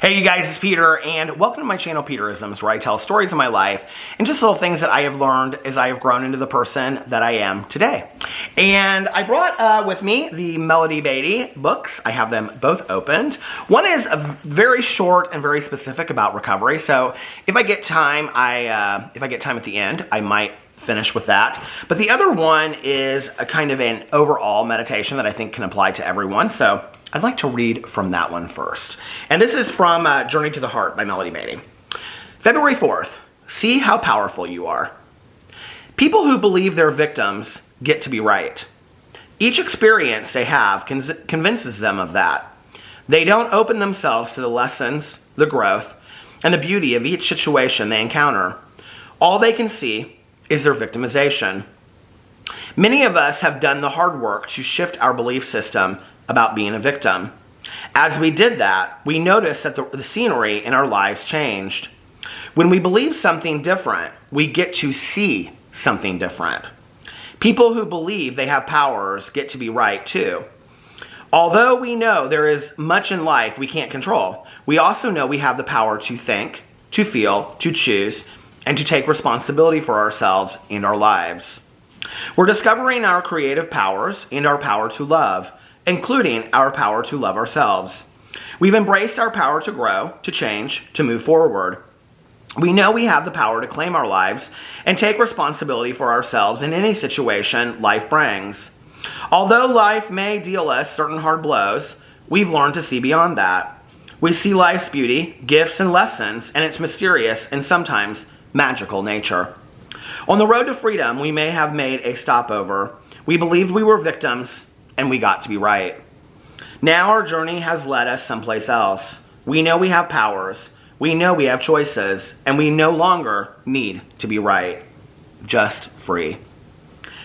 Hey you guys, it's Peter, and welcome to my channel, Peterisms, where I tell stories of my life and just little things that I have learned as I have grown into the person that I am today. And I brought with me the Melody Beatty books. I have them both opened. One is very short and very specific about recovery, so if I get time, if I get time at the end, I might finish with that. But the other one is a kind of an overall meditation that I think can apply to everyone, so I'd like to read from that one first. And this is from Journey to the Heart by Melody Beatty. February 4th, see how powerful you are. People who believe they're victims get to be right. Each experience they have convinces them of that. They don't open themselves to the lessons, the growth, and the beauty of each situation they encounter. All they can see is their victimization. Many of us have done the hard work to shift our belief system about being a victim. As we did that, we noticed that the scenery in our lives changed. When we believe something different, we get to see something different. People who believe they have powers get to be right too. Although we know there is much in life we can't control, we also know we have the power to think, to feel, to choose, and to take responsibility for ourselves and our lives. We're discovering our creative powers and our power to love, including our power to love ourselves. We've embraced our power to grow, to change, to move forward. We know we have the power to claim our lives and take responsibility for ourselves in any situation life brings. Although life may deal us certain hard blows, we've learned to see beyond that. We see life's beauty, gifts, and lessons, and its mysterious and sometimes magical nature. On the road to freedom, we may have made a stopover. We believed we were victims, and we got to be right. Now our journey has led us someplace else. We know we have powers, we know we have choices, and we no longer need to be right, just free.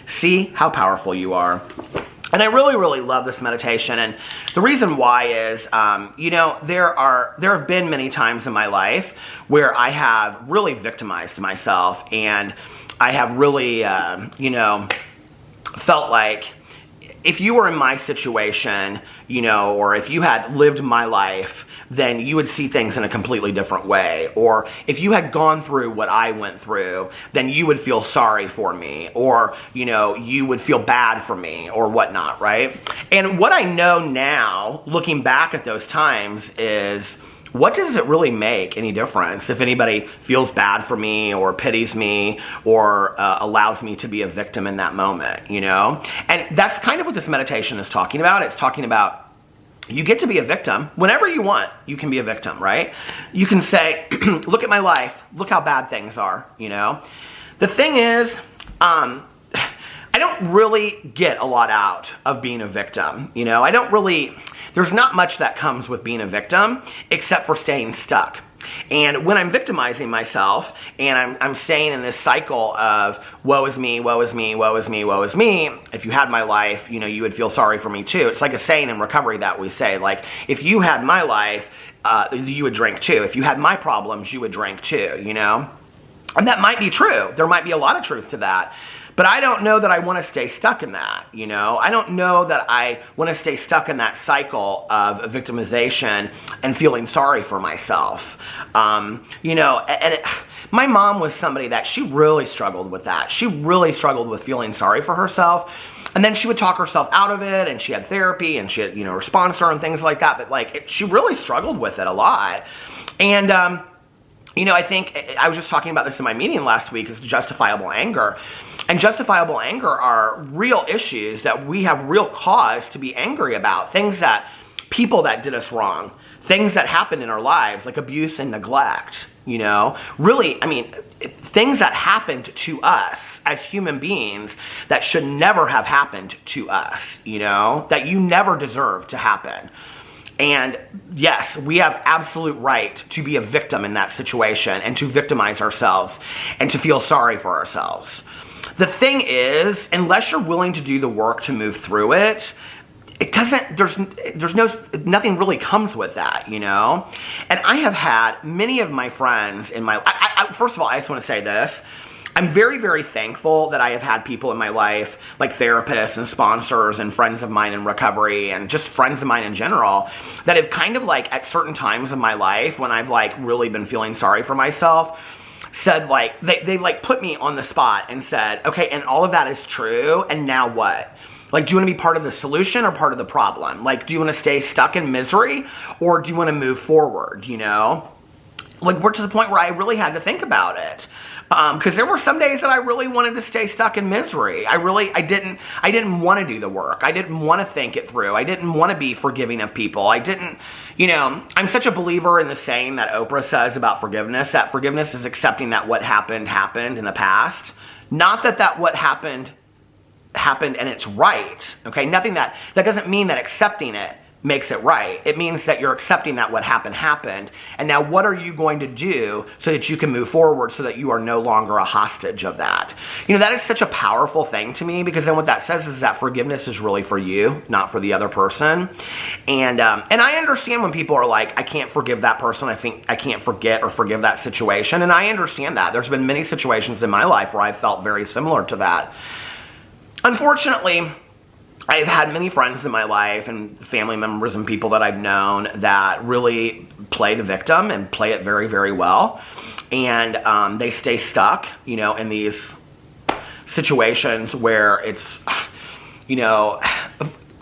See how powerful you are. And I really, really love this meditation, and the reason why is, there have been many times in my life where I have really victimized myself, and I have really, felt like if you were in my situation, or if you had lived my life, then you would see things in a completely different way. Or if you had gone through what I went through, then you would feel sorry for me, or, you would feel bad for me, or whatnot, right? And what I know now, looking back at those times, is what does it really make any difference if anybody feels bad for me or pities me or allows me to be a victim in that moment, And that's kind of what this meditation is talking about. It's talking about you get to be a victim. Whenever you want, you can be a victim, right? You can say, look at my life. Look how bad things are, The thing is, I don't really get a lot out of being a victim, there's not much that comes with being a victim except for staying stuck. And when I'm victimizing myself and I'm staying in this cycle of woe is me, woe is me, woe is me, woe is me, if you had my life, you would feel sorry for me too. It's like a saying in recovery that we say, like, if you had my life, you would drink too. If you had my problems, you would drink too, And that might be true. There might be a lot of truth to that. But I don't know that I want to stay stuck in that, I don't know that I want to stay stuck in that cycle of victimization and feeling sorry for myself. My mom was somebody that she really struggled with that. She really struggled with feeling sorry for herself. And then she would talk herself out of it, and she had therapy, and she had, a sponsor and things like that. But, she really struggled with it a lot. And, I think I was just talking about this in my meeting last week, is justifiable anger. And justifiable anger are real issues that we have real cause to be angry about. People that did us wrong. Things that happened in our lives, like abuse and neglect, Really, things that happened to us as human beings that should never have happened to us, That you never deserved to happen. And yes, we have absolute right to be a victim in that situation and to victimize ourselves and to feel sorry for ourselves. The thing is, unless you're willing to do the work to move through it, nothing really comes with that, And I have had many of my friends in my, first of all, I just want to say this. I'm very, very thankful that I have had people in my life, like therapists and sponsors and friends of mine in recovery and just friends of mine in general, that have kind of like at certain times of my life when I've like really been feeling sorry for myself, said like, they've like put me on the spot and said, okay, and all of that is true, and now what? Like, do you want to be part of the solution or part of the problem? Like, do you want to stay stuck in misery or do you want to move forward, you know? Like, we're to the point where I really had to think about it. Because there were some days that I really wanted to stay stuck in misery. I didn't want to do the work. I didn't want to think it through. I didn't want to be forgiving of people. I didn't, you know, I'm such a believer in the saying that Oprah says about forgiveness, that forgiveness is accepting that what happened in the past. Not that what happened and it's right. Okay, nothing that doesn't mean that accepting it makes it right. It means that you're accepting that what happened, and now what are you going to do so that you can move forward so that you are no longer a hostage of that? You know, that is such a powerful thing to me, because then what that says is that forgiveness is really for you, not for the other person. And I understand when people are like, I can't forgive that person, I think I can't forget or forgive that situation, and I understand that. There's been many situations in my life where I felt very similar to that. Unfortunately, I've had many friends in my life and family members and people that I've known that really play the victim and play it very, very well. And they stay stuck, you know, in these situations where it's, you know,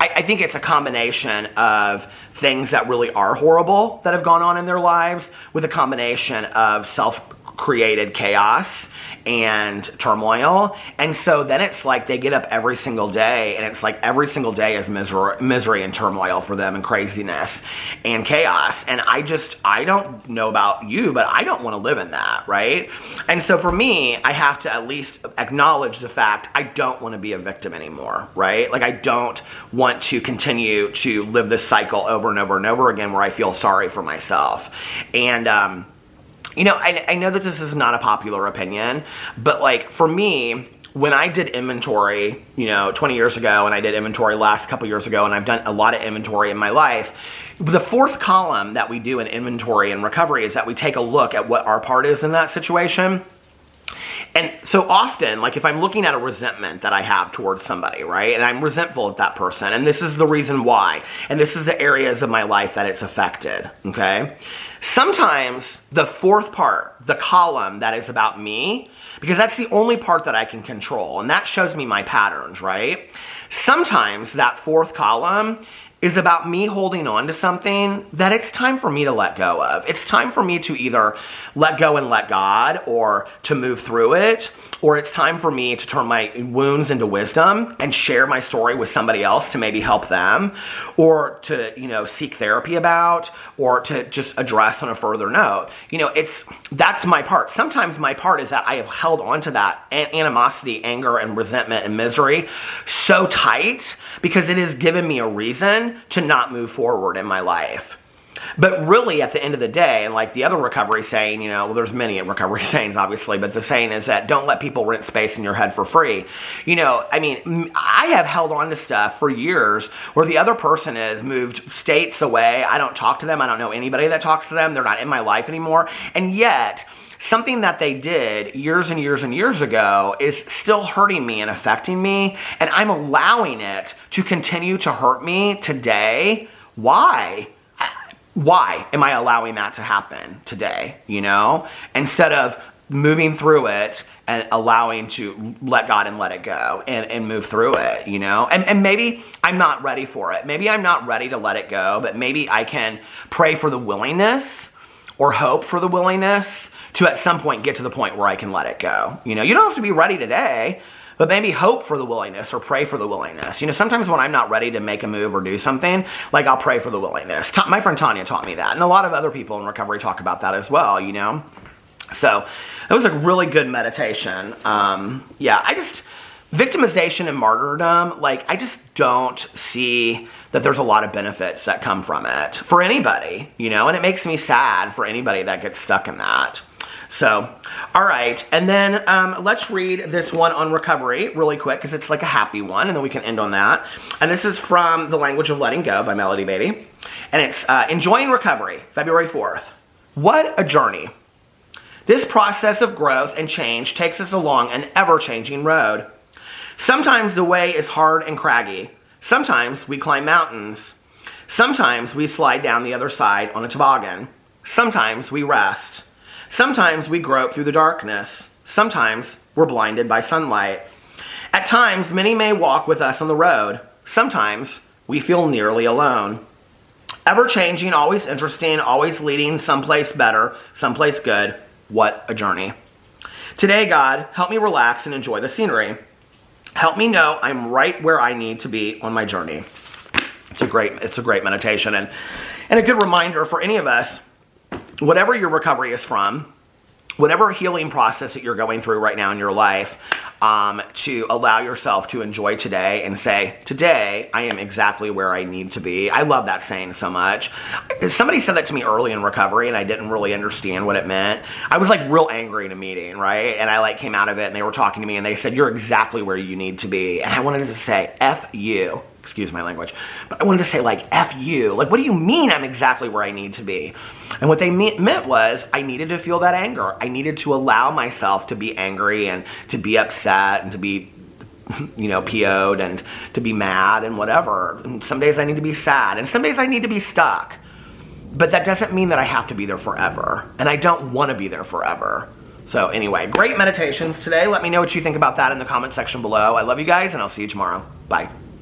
I think it's a combination of things that really are horrible that have gone on in their lives with a combination of self-created chaos and turmoil. And so then it's like they get up every single day, and it's like every single day is misery and turmoil for them, and craziness and chaos. And I don't know about you, but I don't want to live in that, right? And so for me, I have to at least acknowledge the fact I don't want to be a victim anymore, right? Like, I don't want to continue to live this cycle over and over and over again where I feel sorry for myself. And you know, I know that this is not a popular opinion, but like for me, when I did inventory, you know, 20 years ago, and I did inventory last couple years ago, and I've done a lot of inventory in my life, the fourth column that we do in inventory and recovery is that we take a look at what our part is in that situation. And so often, like if I'm looking at a resentment that I have towards somebody, right, and I'm resentful at that person, and this is the reason why, and this is the areas of my life that it's affected, okay? Sometimes the fourth part, the column that is about me, because that's the only part that I can control, and that shows me my patterns, right? Sometimes that fourth column is about me holding on to something that it's time for me to let go of. It's time for me to either let go and let God, or to move through it, or it's time for me to turn my wounds into wisdom and share my story with somebody else to maybe help them, or to, you know, seek therapy about, or to just address on a further note. You know, that's my part. Sometimes my part is that I have held on to that animosity, anger, and resentment and misery so tight because it has given me a reason to not move forward in my life. But really, at the end of the day, and like the other recovery saying, you know, well, there's many recovery sayings, obviously, but the saying is that don't let people rent space in your head for free. You know, I mean, I have held on to stuff for years where the other person has moved states away. I don't talk to them. I don't know anybody that talks to them. They're not in my life anymore. And yet, something that they did years and years and years ago is still hurting me and affecting me, and I'm allowing it to continue to hurt me today. Why? Why am I allowing that to happen today, you know? Instead of moving through it and allowing to let God and let it go and move through it, you know? And maybe I'm not ready for it. Maybe I'm not ready to let it go, but maybe I can pray for the willingness or hope for the willingness to at some point get to the point where I can let it go. You know, you don't have to be ready today, but maybe hope for the willingness or pray for the willingness. You know, sometimes when I'm not ready to make a move or do something, like I'll pray for the willingness. My friend Tanya taught me that, and a lot of other people in recovery talk about that as well, you know? So it was a really good meditation. Yeah, victimization and martyrdom, like I just don't see that there's a lot of benefits that come from it for anybody, you know? And it makes me sad for anybody that gets stuck in that. So, all right, and then let's read this one on recovery really quick because it's like a happy one, and then we can end on that. And this is from The Language of Letting Go by Melody Baby, and it's Enjoying Recovery, February 4th. What a journey. This process of growth and change takes us along an ever-changing road. Sometimes the way is hard and craggy. Sometimes we climb mountains. Sometimes we slide down the other side on a toboggan. Sometimes we rest. Sometimes we grope through the darkness. Sometimes we're blinded by sunlight. At times, many may walk with us on the road. Sometimes we feel nearly alone. Ever-changing, always interesting, always leading someplace better, someplace good. What a journey. Today, God, help me relax and enjoy the scenery. Help me know I'm right where I need to be on my journey. It's a great meditation and a good reminder for any of us, whatever your recovery is from, whatever healing process that you're going through right now in your life, to allow yourself to enjoy today and say, today I am exactly where I need to be. I love that saying so much. Somebody said that to me early in recovery and I didn't really understand what it meant. I was like real angry in a meeting, right? And I like came out of it and they were talking to me and they said, you're exactly where you need to be. And I wanted to say, F you. Excuse my language, but I wanted to say like, F you. Like, what do you mean I'm exactly where I need to be? And what they meant was I needed to feel that anger. I needed to allow myself to be angry and to be upset and to be, PO'd and to be mad and whatever. And some days I need to be sad and some days I need to be stuck. But that doesn't mean that I have to be there forever. And I don't want to be there forever. So anyway, great meditations today. Let me know what you think about that in the comment section below. I love you guys and I'll see you tomorrow. Bye.